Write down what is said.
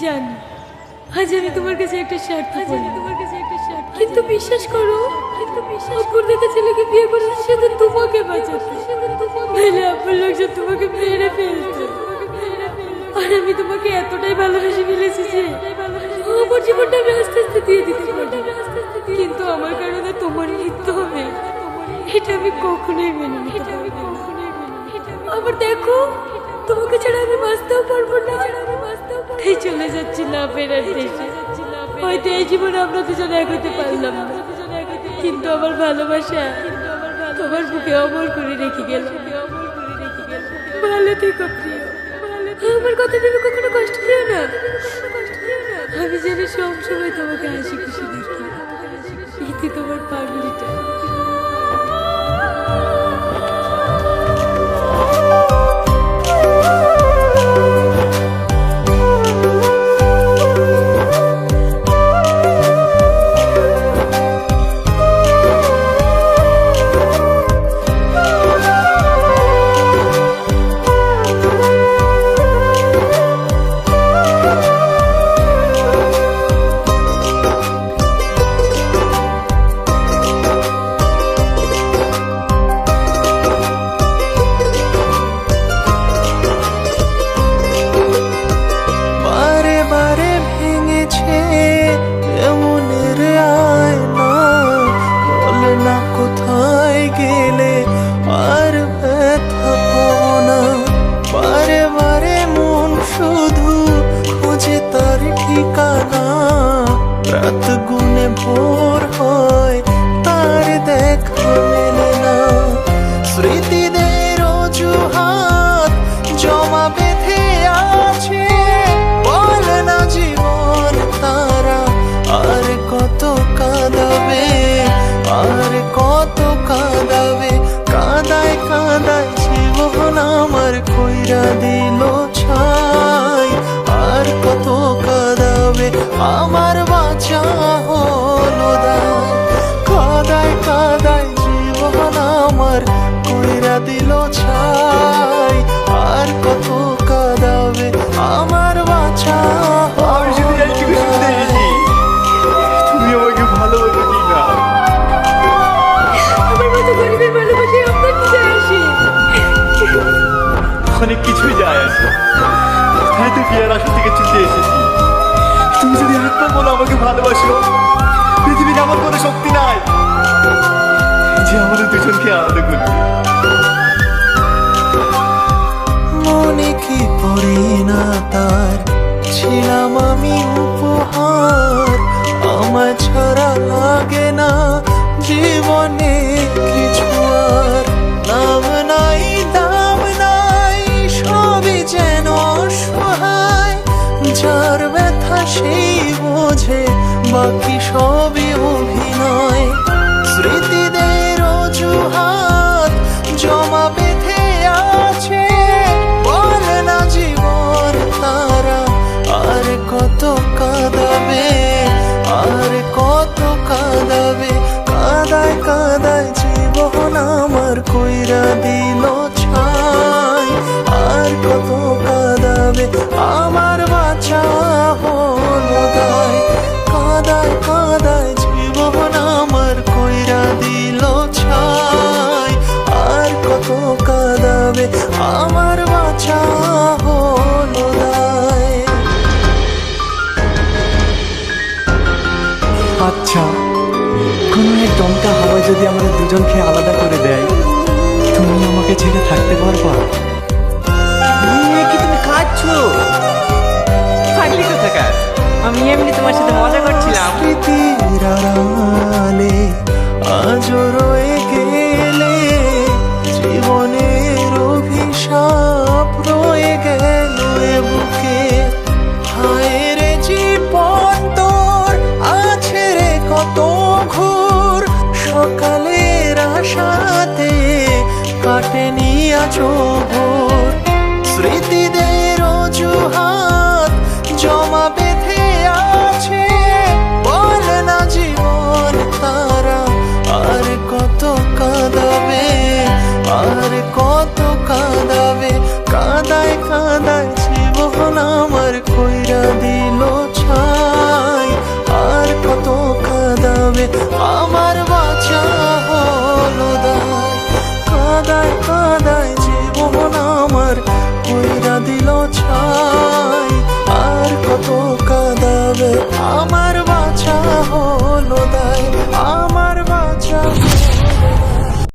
জানি আজ আমি তোমার কাছে একটা স্বার্থ কিন্তু বিশ্বাস করো অপর দেখা ছেলেকে বিয়ে করেছে শুধু তোমাকে বাঁচাতে নাহলে অপর লোকজন তোমাকে মেরে ফেলতো আর আমি তোমাকে এতটাই ভালোবেসে ফেলেছি যে আমার জীবনটা আমি আস্তে আস্তে দিয়ে দিতে পারি কিন্তু আমার কারণে তোমার মৃত্যু হবে এটা আমি কখনোই মেনে নিতে পারবো না। আবার দেখো তোমাকে ছাড়া আমি বাঁচতেও পারবো না তাই চলে যাচ্ছি না ফেরার দেশে হয়তো এই জীবনে আমরা দুজনে এক হতে পারলাম না কিন্তু আমার ভালোবাসা তোমার বুকে অমর করে রেখে গেল। ভালো থেকো প্রিয় আমার কথা তুমি কখনো কষ্ট দিও না আমি যেন সব সময় তোমাকে হাসি খুশি দেখি ইতি তোমার পাগলিটা। রাত গুনে ভোর হয় তার দেখা মেলে না স্মৃতিদের অজুহাত জমা বেঁধে আছে বলে না জীবন তারা আর কত কাঁদাবে আর কত কাঁদাবে কাঁদায় কাঁদায় জীবন আমার কইরা দিল ছাই আর কত কাঁদাবে আমার বাঁচা হলো দায় কাঁদায় কাঁদায় জীবন আমার কইরা দিল ছাই আর কত কাঁদাবে আমার বাঁচা তুমি আমাকে ভালোবাসো কি না আমার মতো গরিবের ভালোবাসে আপনার কি যায় আসে অনেক কিছুই যায় আসে তাই তো বিয়ের আসর থেকে ছুটে এসেছি তুমি যদি একবার বলো আমাকে ভালোবাসো পৃথিবীর এমন কোনো শক্তি নাই যে আমাদের দুজনকে আলাদা করবে। মনে কি পড়ে না তার ছিলাম আমি উপহার আমার ছাড়া লাগে না জীবনে কিছু আর নাম নাই দাম নাই সবই যেন অসহায় যার ব্যথা সেই বোঝে বাকি সবই অভিনয় স্মৃতিদের অজুহাত জমা বেঁধে আছে বলে না জীবন তারা আর কত কাঁদাবে আর কত কাঁদাবে কাঁদায় কাঁদায় জীবন আমার কইরা দিল ছাই আর কত কাঁদাবে আমার বাঁচা হলো দায় কাঁদায় কাঁদায় জীবন আমার কইরা দিল ছাই আর কত কাঁদাবে আমার বাঁচা হলো দায়। আচ্ছা কোনো এক দমকা হাওয়া যদি আমাদের দুজনকে আলাদা করে দেয় তুমি আমাকে ছেড়ে থাকতে পারবা? কি তুমি খাচ্ছো থাকলি কোথাকার আমি এমনি তোমার সাথে মজা করছিলাম। স্মৃতির আড়ালে আজও রয়ে গেলে জীবনের অভিশাপ রয়ে গেল এ বুকে হায় রে জীবন তোর আছে রে কত ঘোর সকালের আশাতে কাটেনি আজও ভোর স্মৃতিদের অজুহাত জমা বেঁধে আছে বলে না জীবন তারা আর কত কাঁদাবে আর কত কাঁদাবে কাঁদায় কাঁদায় জীবন কাদায় কাদায় জীবন আমার কইরা দিল ছাই। আর কত কাঁদাবে আমার